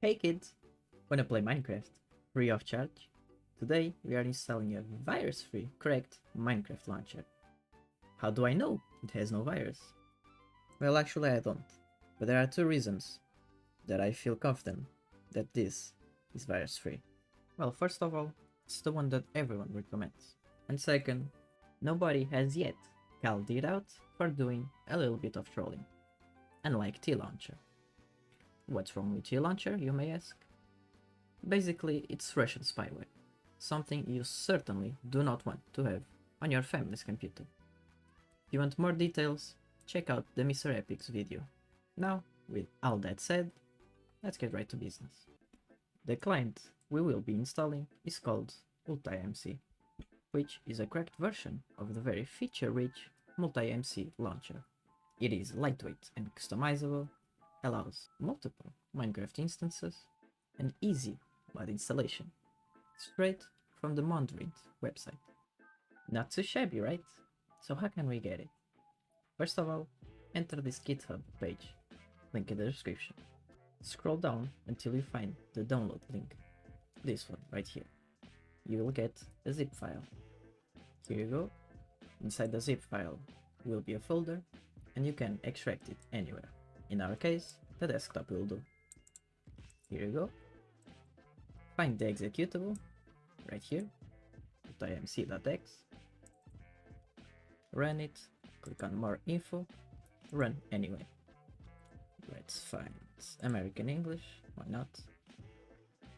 Hey kids! Wanna play Minecraft? Free of charge? Today we are installing a virus-free, correct Minecraft launcher. How do I know it has no virus? Well, actually I don't, but there are two reasons that I feel confident that this is virus-free. Well, first of all, it's the one that everyone recommends. And second, nobody has yet called it out for doing a little bit of trolling, unlike T-Launcher. What's wrong with T-Launcher, you may ask? Basically, it's Russian spyware, something you certainly do not want to have on your family's computer. If you want more details, check out the MotherBase.mcserv.fun video. Now, with all that said, let's get right to business. The client we will be installing is called Multi-MC, which is a cracked version of the very feature-rich Multi-MC launcher. It is lightweight and customizable, allows multiple Minecraft instances, and easy mod installation, straight from the Mondrian website. Not too shabby, right? So how can we get it? First of all, enter this GitHub page, link in the description. Scroll down until you find the download link, this one right here. You will get a zip file. Here you go. Inside the zip file will be a folder, and you can extract it anywhere. In our case, the desktop will do. Here you go. Find the executable, right here, imc.x. Run it, click on more info, run anyway. Let's find American English, why not?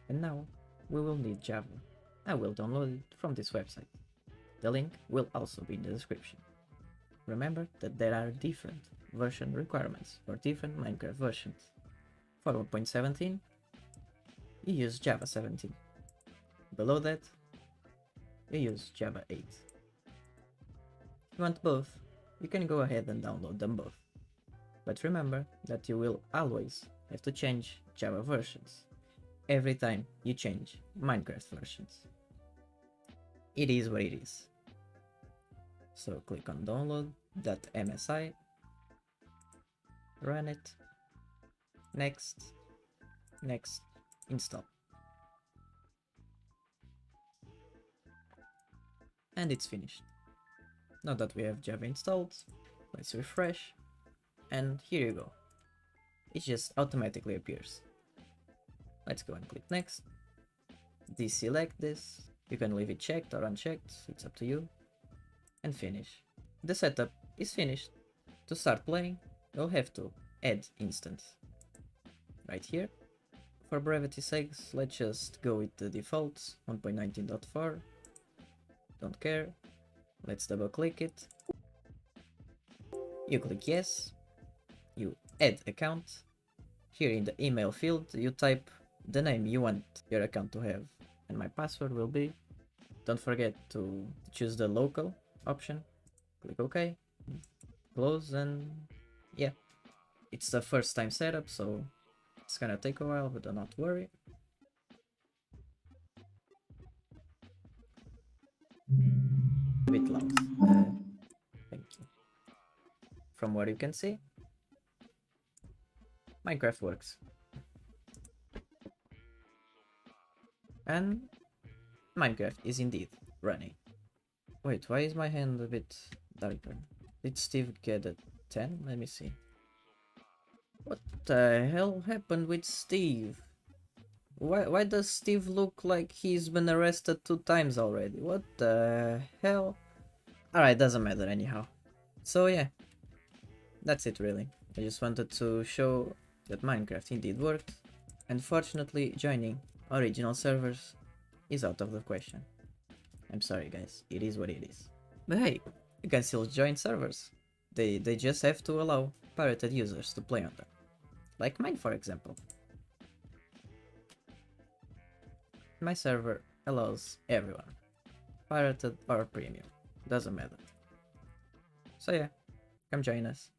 And now we will need Java. I will download it from this website. The link will also be in the description. Remember that there are different version requirements for different Minecraft versions. For 1.17, you use Java 17. Below that, you use Java 8. If you want both, you can go ahead and download them both. But remember that you will always have to change Java versions every time you change Minecraft versions. It is what it is. So click on download.msi, run it, next, install. And it's finished. Now that we have Java installed, let's refresh, and here you go. It just automatically appears. Let's go and click next. Deselect this. You can leave it checked or unchecked, it's up to you. And finish. The setup is finished. To start playing, you'll have to add instance. Right here. For brevity's sake, let's just go with the defaults, 1.19.4. Don't care. Let's double click it. You click yes. You add account. Here in the email field, you type the name you want your account to have. And my password will be. Don't forget to choose the local option. Click OK. Close, and yeah. It's the first time setup, so it's gonna take a while, but do not worry. A bit loud. Thank you. From what you can see, Minecraft works. And Minecraft is indeed running. Wait, why is my hand a bit darker? Did Steve get a 10? Let me see. What the hell happened with Steve? Why does Steve look like he's been arrested 2 times already? What the hell? Alright, doesn't matter anyhow. So yeah, that's it really. I just wanted to show that Minecraft indeed worked. Unfortunately, joining original servers is out of the question. I'm sorry guys, it is what it is. But hey, you can still join servers. They just have to allow pirated users to play on them. Like mine, for example. My server allows everyone, pirated or premium, doesn't matter. So yeah, come join us.